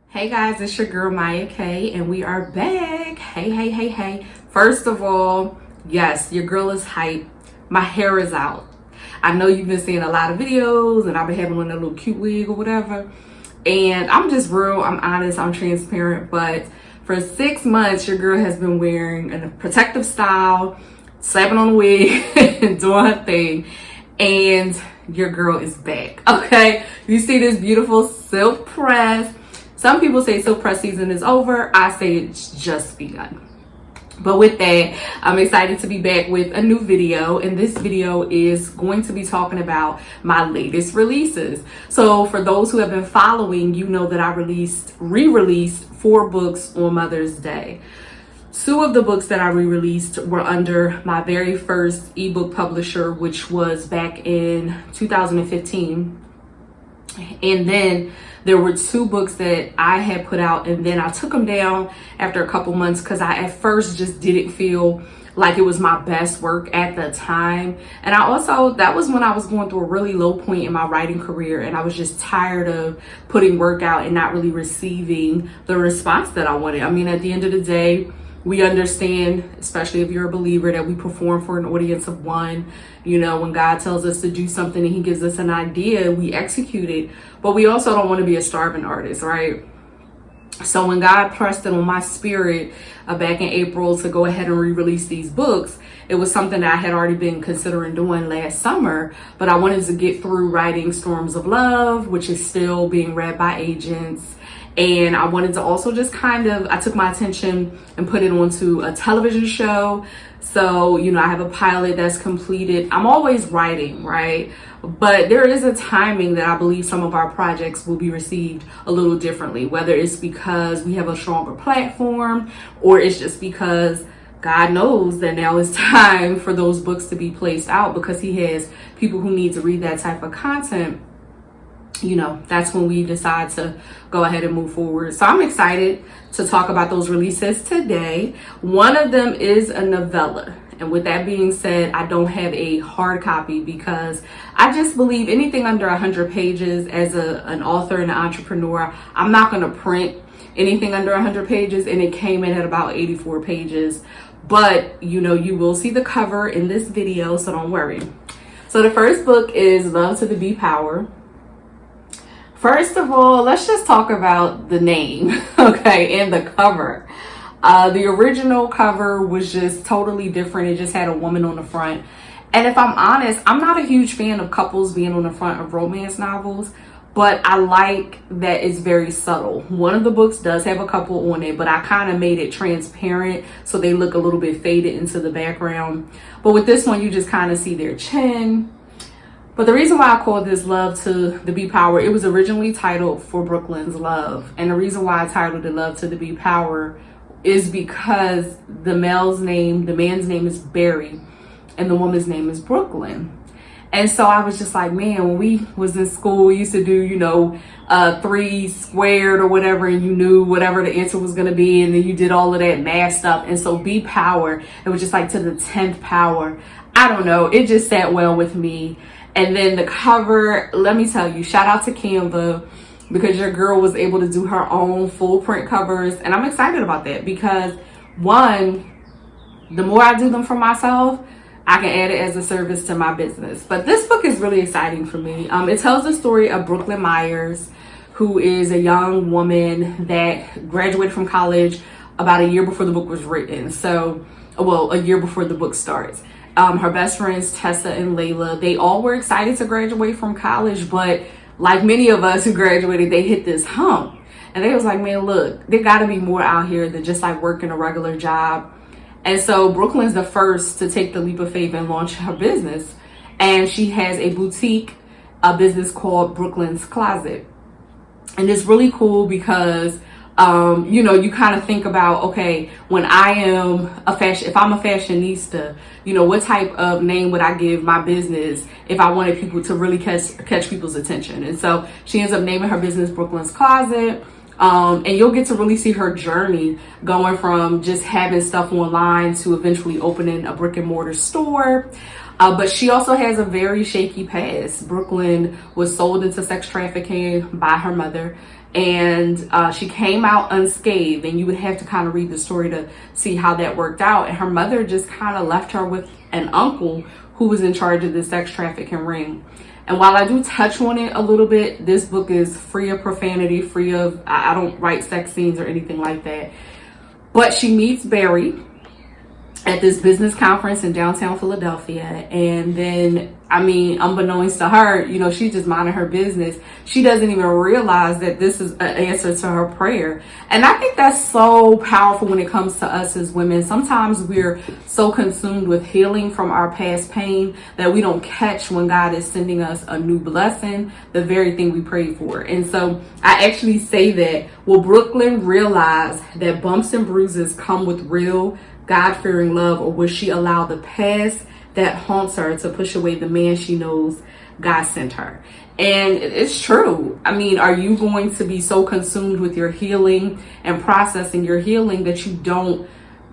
Hey guys, it's your girl Maya K, and we are back. Hey. First of all, yes, your girl is hype. My hair is out. I know you've been seeing a lot of videos, and I've been having on a little cute wig or whatever. And I'm just real, I'm honest, I'm transparent. But for 6 months, your girl has been wearing a protective style, slapping on a wig, and doing her thing. And your girl is back, okay? You see this beautiful silk press. Some people say silk press season is over. I say it's just begun. But with that, I'm excited to be back with a new video. And this video is going to be talking about my latest releases. So for those who have been following, you know that I re-released 4 books on Mother's Day. 2 of the books that I re-released were under my very first ebook publisher, which was back in 2015. And then there were 2 books that I had put out, and then I took them down after a couple months because I at first just didn't feel like it was my best work at the time. And that was when I was going through a really low point in my writing career, and I was just tired of putting work out and not really receiving the response that I wanted. I mean, at the end of the day, we understand, especially if you're a believer, that we perform for an audience of one. You know, when God tells us to do something and he gives us an idea, we execute it. But we also don't want to be a starving artist, right? So when God pressed it on my spirit back in April to go ahead and re-release these books, it was something that I had already been considering doing last summer. But I wanted to get through writing Storms of Love, which is still being read by agents. And I wanted to also just I took my attention and put it onto a television show. So, you know, I have a pilot that's completed. I'm always writing, right? But there is a timing that I believe some of our projects will be received a little differently, whether it's because we have a stronger platform or it's just because God knows that now is time for those books to be placed out because he has people who need to read that type of content. You know, that's when we decide to go ahead and move forward. So I'm excited to talk about those releases today. One of them is a novella. And with that being said, I don't have a hard copy because I just believe anything under 100 pages as an author and an entrepreneur, I'm not going to print anything under 100 pages. And it came in at about 84 pages. But, you know, you will see the cover in this video, so don't worry. So the first book is Love to the Be Power. First of all, let's just talk about the name, okay, and the cover. The original cover was just totally different. It just had a woman on the front. And if I'm honest, I'm not a huge fan of couples being on the front of romance novels, but I like that it's very subtle. One of the books does have a couple on it, but I kind of made it transparent so they look a little bit faded into the background. But with this one, you just kind of see their chin. But the reason why I called this Love to the Be Power, it was originally titled For Brooklyn's Love. And the reason why I titled it Love to the Be Power is because the man's name is Barry and the woman's name is Brooklyn. And so I was just like, man, when we was in school, we used to do, you know, 3 squared or whatever, and you knew whatever the answer was going to be. And then you did all of that math stuff. And so Be Power, it was just like to the 10th power. I don't know. It just sat well with me. And then the cover, let me tell you, shout out to Canva because your girl was able to do her own full print covers. And I'm excited about that because one, the more I do them for myself, I can add it as a service to my business. But this book is really exciting for me. It tells the story of Brooklyn Myers, who is a young woman that graduated from college about a year before the book was written. So, well, a year before the book starts. Her best friends, Tessa and Layla, they all were excited to graduate from college, but like many of us who graduated, they hit this hump. And they was like, man, look, there gotta be more out here than just like working a regular job. And so Brooklyn's the first to take the leap of faith and launch her business. And she has a boutique, a business called Brooklyn's Closet. And it's really cool because you know, you kind of think about, okay, when I am if I'm a fashionista, you know, what type of name would I give my business if I wanted people to really catch people's attention? And so she ends up naming her business Brooklyn's Closet. And you'll get to really see her journey going from just having stuff online to eventually opening a brick and mortar store. But she also has a very shaky past. Brooklyn was sold into sex trafficking by her mother, and she came out unscathed. And you would have to kind of read the story to see how that worked out. And her mother just kind of left her with an uncle who was in charge of the sex trafficking ring. And while I do touch on it a little bit, this book is free of profanity, free of, I don't write sex scenes or anything like that. But she meets Barry at this business conference in downtown Philadelphia. And then, I mean, unbeknownst to her, you know, she's just minding her business. She doesn't even realize that this is an answer to her prayer. And I think that's so powerful when it comes to us as women. Sometimes we're so consumed with healing from our past pain that we don't catch when God is sending us a new blessing, the very thing we prayed for. And so I actually say that, will Brooklyn realize that bumps and bruises come with real God-fearing love, or will she allow the past that haunts her to push away the man she knows God sent her? And it's true. I mean, are you going to be so consumed with your healing and processing your healing that you don't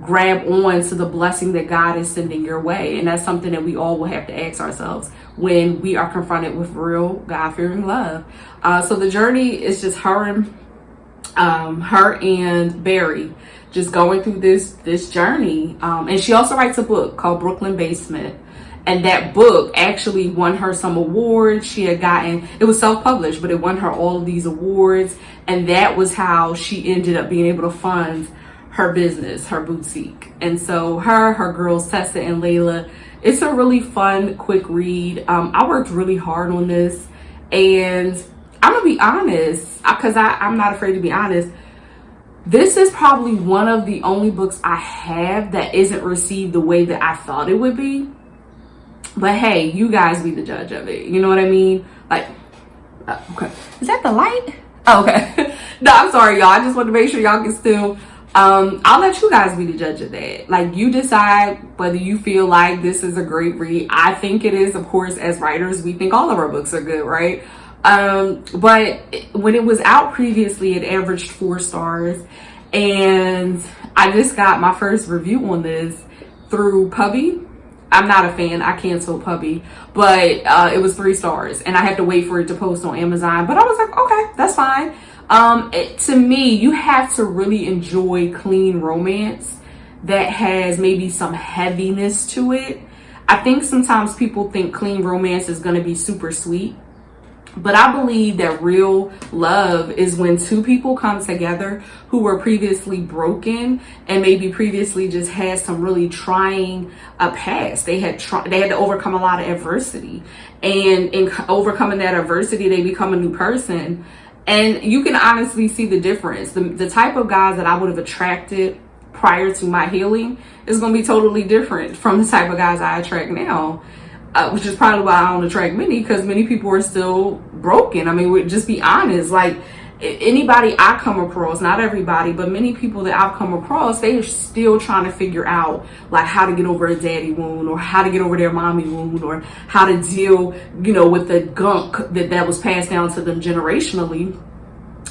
grab on to the blessing that God is sending your way? And that's something that we all will have to ask ourselves when we are confronted with real God-fearing love. So the journey is just her and Barry just going through this journey. And she also writes a book called Brooklyn Basement. And that book actually won her some awards. She had gotten, it was self-published, but it won her all of these awards. And that was how she ended up being able to fund her business, her boutique. And so her girls, Tessa and Layla, it's a really fun, quick read. I worked really hard on this. And I'm gonna be honest, because I'm not afraid to be honest. This is probably one of the only books I have that isn't received the way that I thought it would be. But hey, you guys be the judge of it. You know what I mean? Like, okay. Is that the light? Oh, okay. No, I'm sorry, y'all. I just want to make sure y'all can still, I'll let you guys be the judge of that. Like, you decide whether you feel like this is a great read. I think it is. Of course, as writers, we think all of our books are good, right? But when it was out previously, it averaged 4 stars. And I just got my first review on this through Puppy. I'm not a fan. I canceled Puppy, but it was 3 stars, and I had to wait for it to post on Amazon. But I was like, okay, that's fine. To me, you have to really enjoy clean romance that has maybe some heaviness to it. I think sometimes people think clean romance is going to be super sweet. But I believe that real love is when 2 people come together who were previously broken and maybe previously just had some really trying past. They had to overcome a lot of adversity, and in overcoming that adversity, they become a new person. And you can honestly see the difference. The type of guys that I would have attracted prior to my healing is going to be totally different from the type of guys I attract now. Which is probably why I don't attract many, because many people are still broken. I mean, we'd just be honest. Like, anybody I come across, not everybody, but many people that I've come across, they are still trying to figure out like how to get over a daddy wound, or how to get over their mommy wound, or how to deal, you know, with the gunk that was passed down to them generationally.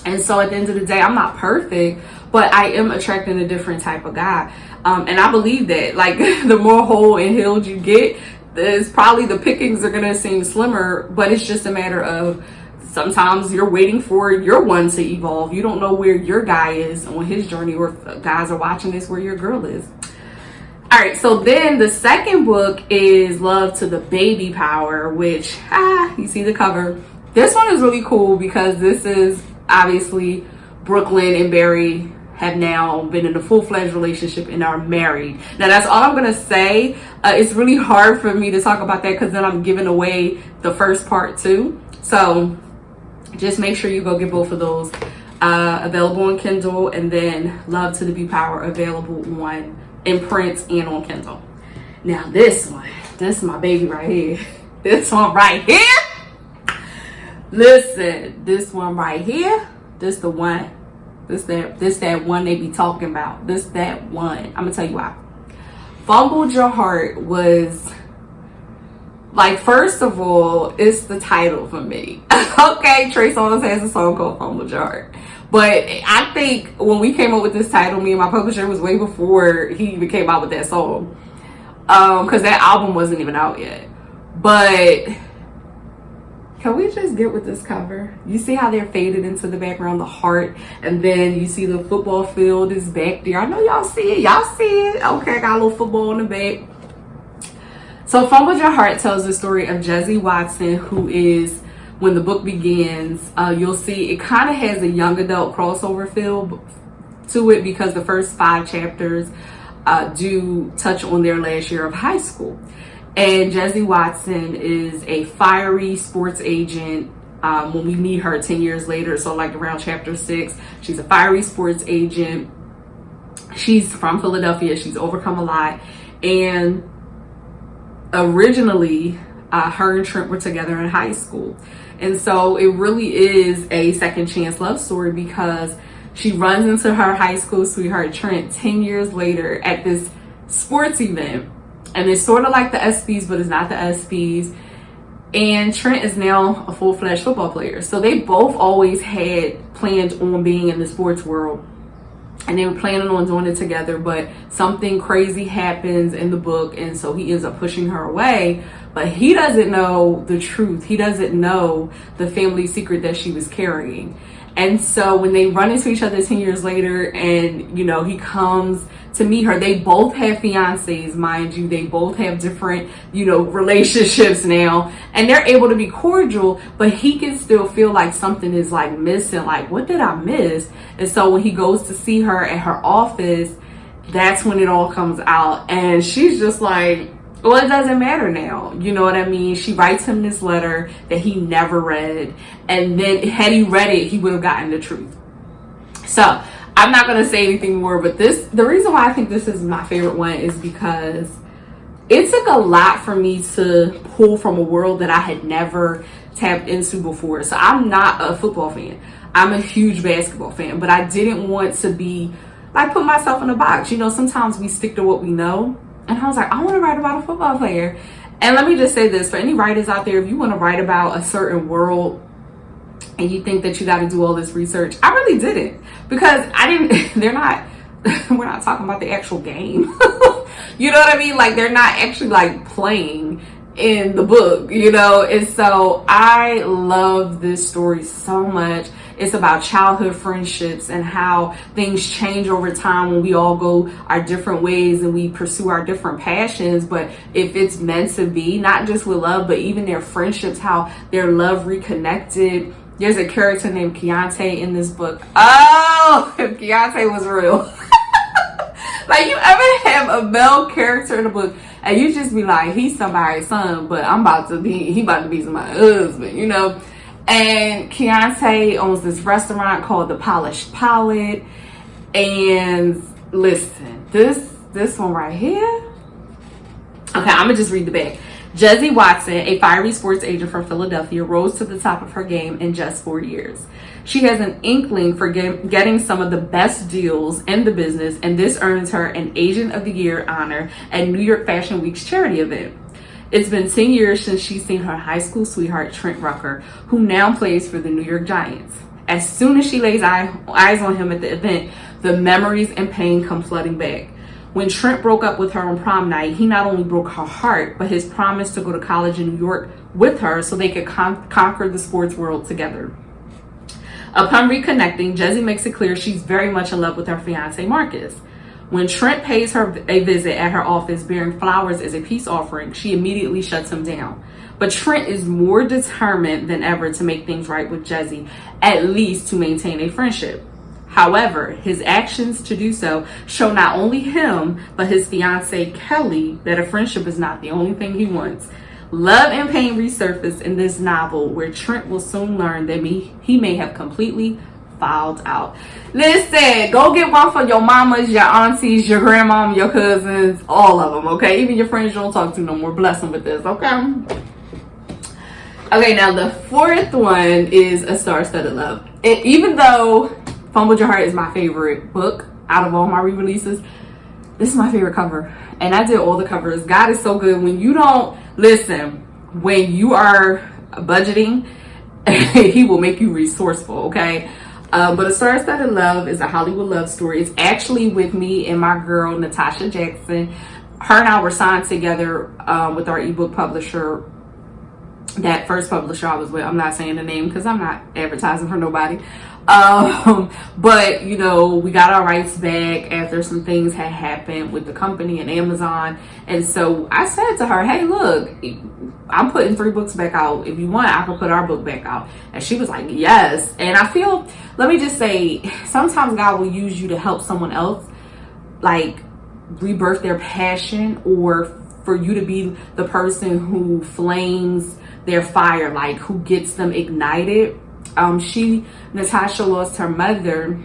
And so at the end of the day, I'm not perfect, but I am attracting a different type of guy. And I believe that, like, the more whole and healed you get, is probably the pickings are gonna seem slimmer, but it's just a matter of sometimes you're waiting for your one to evolve. You don't know where your guy is on his journey, or if guys are watching this, where your girl is. All right, so then the second book is Love to the Baby Power, which, you see the cover. This one is really cool because this is obviously Brooklyn and Barry have now been in a full-fledged relationship and are married. Now, that's all I'm gonna say. It's really hard for me to talk about that because then I'm giving away the first part too. So just make sure you go get both of those. Available on Kindle, and then Love to the Baby Power available in print and on Kindle. Now this is my baby right here. This one right here. Listen, this one right here. This the one. This that one they be talking about. This that one. I'm gonna tell you why. Fumbled Your Heart was, like, first of all, it's the title for me. Okay, Trey Songz has a song called Fumbled Your Heart. But I think when we came up with this title, me and my publisher, was way before he even came out with that song. because that album wasn't even out yet. But can we just get with this cover? You see how they're faded into the background, the heart, and then you see the football field is back there. I know y'all see it. Y'all see it. Okay, I got a little football in the back. So Fumbled Your Heart tells the story of Jesse Watson, who is, when the book begins, you'll see it kind of has a young adult crossover feel to it because the first 5 chapters do touch on their last year of high school. And Jesse Watson is a fiery sports agent. When we meet her 10 years later, so like around chapter 6, she's a fiery sports agent. She's from Philadelphia. She's overcome a lot. And originally, her and Trent were together in high school. And so it really is a second chance love story because she runs into her high school sweetheart, Trent, 10 years later at this sports event. And it's sort of like the ESPYs, but it's not the ESPYs. And Trent is now a full-fledged football player. So they both always had planned on being in the sports world. And they were planning on doing it together, but something crazy happens in the book, and so he ends up pushing her away. But he doesn't know the truth. He doesn't know the family secret that she was carrying. And so when they run into each other 10 years later and, you know, he comes to meet her, they both have fiancés, mind you. They both have different, you know, relationships now. And they're able to be cordial, but he can still feel like something is like missing. Like, what did I miss? And so when he goes to see her at her office, that's when it all comes out. And she's just like, well, it doesn't matter now. You know what I mean? She writes him this letter that he never read. And then had he read it, he would have gotten the truth. So I'm not going to say anything more, but the reason why I think this is my favorite one is because it took a lot for me to pull from a world that I had never tapped into before. So I'm not a football fan. I'm a huge basketball fan, but I didn't want to be like put myself in a box. You know, sometimes we stick to what we know. And I was like, I want to write about a football player. And let me just say this, for any writers out there, if you want to write about a certain world and you think that you got to do all this research, I really didn't, because we're not talking about the actual game. You know what I mean? Like, they're not actually like playing in the book, you know? And so I love this story so much. It's about childhood friendships and how things change over time when we all go our different ways and we pursue our different passions. But if it's meant to be, not just with love, but even their friendships, how their love reconnected. There's a character named Keontae in this book. Oh, if Keontae was real. Like, you ever have a male character in a book and you just be like, he's somebody's son, but he about to be somebody's husband, you know? And Keontae owns this restaurant called The Polished Palate. And listen, this one right here. Okay, I'm gonna just read the back. Jesse Watson, a fiery sports agent from Philadelphia, rose to the top of her game in just 4 years. She has an inkling for getting some of the best deals in the business, and this earns her an Agent of the Year honor at New York Fashion Week's charity event. It's been 10 years since she's seen her high school sweetheart, Trent Rucker, who now plays for the New York Giants. As soon as she lays eyes on him at the event, the memories and pain come flooding back. When Trent broke up with her on prom night, he not only broke her heart, but his promise to go to college in New York with her so they could conquer the sports world together. Upon reconnecting, Jesse makes it clear she's very much in love with her fiancé, Marcus. When Trent pays her a visit at her office bearing flowers as a peace offering, she immediately shuts him down. But Trent is more determined than ever to make things right with Jesse, at least to maintain a friendship. However, his actions to do so show not only him, but his fiancée, Kelly, that a friendship is not the only thing he wants. Love and pain resurface in this novel, where Trent will soon learn that he may have completely filed out. Listen, go get one for your mamas, your aunties, your grandmom, your cousins, all of them, okay? Even your friends you don't talk to no more. Bless them with this, okay? Okay, now the fourth one is A Star-Studded Love. And even though Fumbled Your Heart is my favorite book out of all my re-releases, this is my favorite cover. And I did all the covers. God is so good. When you don't listen, when you are budgeting, he will make you resourceful, okay? But A Star-Studded Love is a Hollywood love story. It's actually with me and my girl, Natasha Jackson. her and I were signed together with our ebook publisher, that first publisher I was with. I'm not saying the name because I'm not advertising for nobody. But you know, we got our rights back after some things had happened with the company and Amazon. And so I said to her, hey, look, I'm putting 3 books back out. If you want, I can put our book back out. And she was like, yes. And I feel, let me just say, sometimes God will use you to help someone else, like rebirth their passion, or for you to be the person who flames their fire, like who gets them ignited. Natasha lost her mother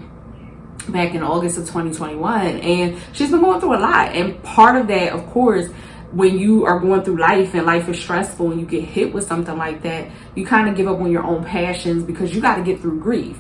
back in August of 2021, and she's been going through a lot. And part of that, of course, when you are going through life and life is stressful and you get hit with something like that, you kind of give up on your own passions because you got to get through grief.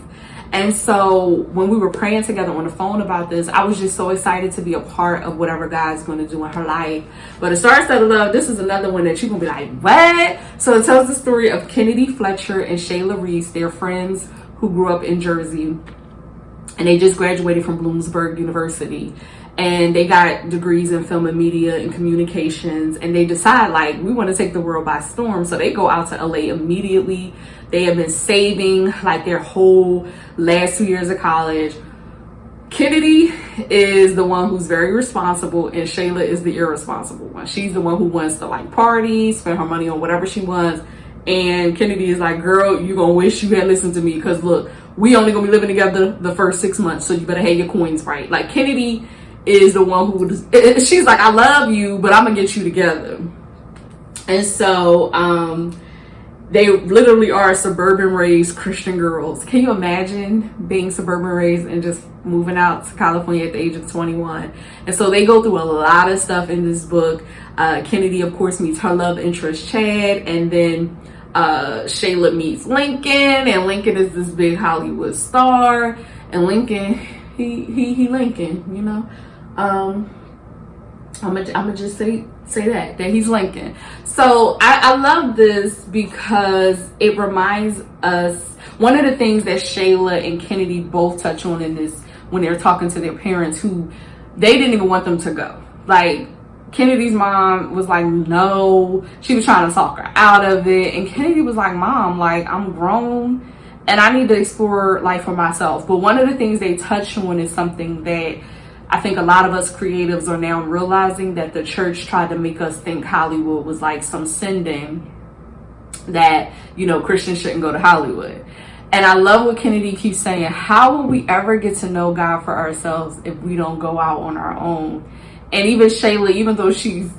And so when we were praying together on the phone about this, I was just so excited to be a part of whatever God's going to do in her life. But A Star-Studded Love, this is another one that you're going to be like, what? So it tells the story of Kennedy Fletcher and Shayla Reese. They're friends who grew up in Jersey, and they just graduated from Bloomsburg University. And they got degrees in film and media and communications. And they decide, like, we want to take the world by storm. So they go out to LA immediately. They have been saving like their whole last 2 years of college. Kennedy is the one who's very responsible, and Shayla is the irresponsible one. She's the one who wants to like party, spend her money on whatever she wants. And Kennedy is like, girl, you gonna wish you had listened to me, because look, we only gonna be living together the first 6 months, so you better have your coins right. Like, Kennedy is the one who, she's like, I love you, but I'm gonna get you together. And so they literally are suburban raised Christian girls. Can you imagine being suburban raised and just moving out to California at the age of 21? And so they go through a lot of stuff in this book. Kennedy, of course, meets her love interest, Chad, and then Shayla meets Lincoln, and Lincoln is this big Hollywood star. And Lincoln, he Lincoln, you know. I'm gonna just say that he's Lincoln. So I love this because it reminds us, one of the things that Shayla and Kennedy both touch on in this, when they're talking to their parents, who they didn't even want them to go. Like, Kennedy's mom was like, no, she was trying to talk her out of it. And Kennedy was like, Mom, like, I'm grown and I need to explore life for myself. But one of the things they touch on is something that I think a lot of us creatives are now realizing, that the church tried to make us think Hollywood was like some sending, that, you know, Christians shouldn't go to Hollywood. And I love what Kennedy keeps saying. How will we ever get to know God for ourselves if we don't go out on our own? And even Shayla, even though she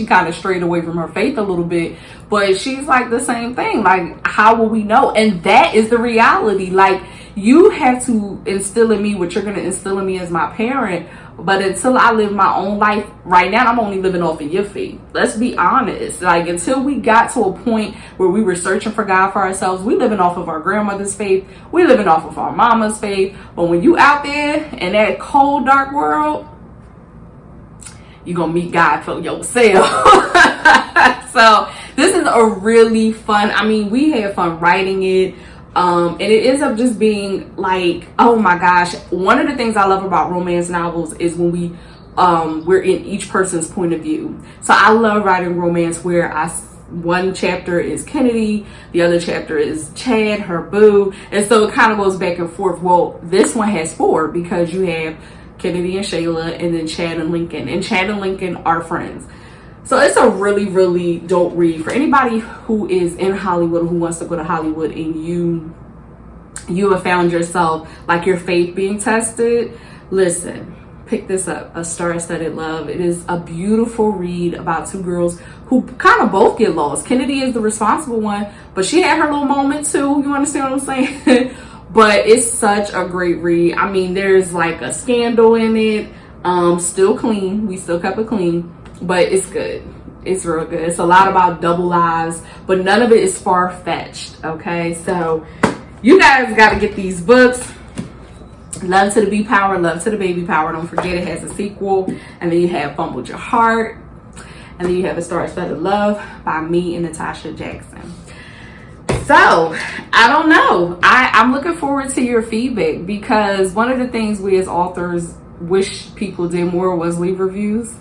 kind of strayed away from her faith a little bit, but she's like the same thing. Like, how will we know? And that is the reality. Like, you have to instill in me what you're going to instill in me as my parent. But until I live my own life, right now, I'm only living off of your faith. Let's be honest. Like, until we got to a point where we were searching for God for ourselves, we living off of our grandmother's faith. We living off of our mama's faith. But when you out there in that cold, dark world, you're going to meet God for yourself. So this is a really fun, I mean, we had fun writing it. And it ends up just being like, oh my gosh. One of the things I love about romance novels is when we're in each person's point of view. So I love writing romance where one chapter is Kennedy, the other chapter is Chad, her boo. And so it kind of goes back and forth. Well, this one has 4 because you have Kennedy and Shayla, and then Chad and Lincoln. And Chad and Lincoln are friends. So it's a really, really dope read for anybody who is in Hollywood, who wants to go to Hollywood, and you have found yourself like your faith being tested. Listen, pick this up, A Star-Studded Love. It is a beautiful read about 2 girls who kind of both get lost. Kennedy is the responsible one, but she had her little moment too. You understand what I'm saying? But it's such a great read. I mean, there's like a scandal in it. Still clean. We still kept it clean. But it's good. It's real good. It's a lot about double lives, but none of it is far-fetched, okay? So you guys got to get these books. Love to the Bee Power, Love to the Baby Power. Don't forget it has a sequel. And then you have Fumbled Your Heart. And then you have A Star-Studded Love by me and Natasha Jackson. So, I don't know. I'm looking forward to your feedback, because one of the things we as authors wish people did more was leave reviews.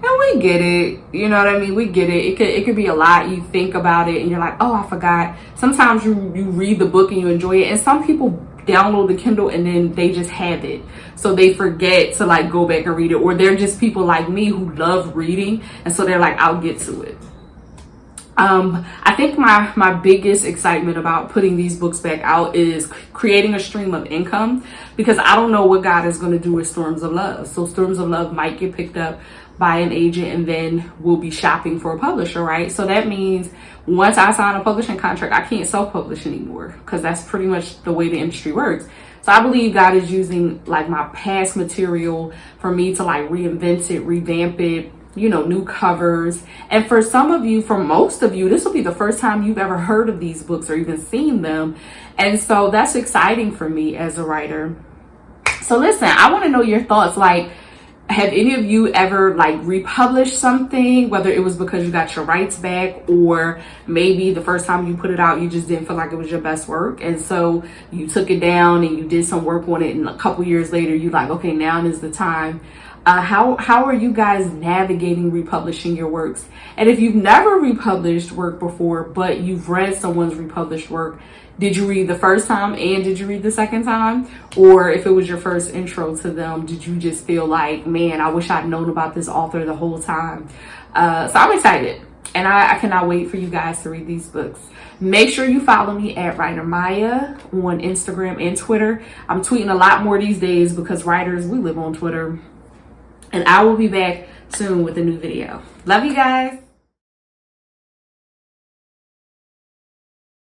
And And we get it, you know what I mean? We get it. It could be a lot. You think about it and you're like, oh, I forgot. Sometimes you read the book and you enjoy it. And some people download the Kindle and then they just have it. So they forget to like go back and read it. Or they're just people like me who love reading. And so they're like, I'll get to it. I think my biggest excitement about putting these books back out is creating a stream of income, because I don't know what God is going to do with Storms of Love. So Storms of Love might get picked up by an agent and then we'll be shopping for a publisher, right? So that means once I sign a publishing contract, I can't self-publish anymore, because that's pretty much the way the industry works. So I believe God is using like my past material for me to like reinvent it, revamp it, you know, new covers. And for some of you, for most of you, this will be the first time you've ever heard of these books or even seen them. And so that's exciting for me as a writer. So listen, I want to know your thoughts. Like, have any of you ever like republished something, whether it was because you got your rights back, or maybe the first time you put it out, you just didn't feel like it was your best work. And so you took it down and you did some work on it. And a couple years later, you like, okay, now is the time. How are you guys navigating republishing your works? And if you've never republished work before, but you've read someone's republished work, did you read the first time and did you read the second time? Or if it was your first intro to them, did you just feel like, man, I wish I'd known about this author the whole time? So I'm excited. And I cannot wait for you guys to read these books. Make sure you follow me at Writer Maya on Instagram and Twitter. I'm tweeting a lot more these days because writers, we live on Twitter. And I will be back soon with a new video. Love you guys.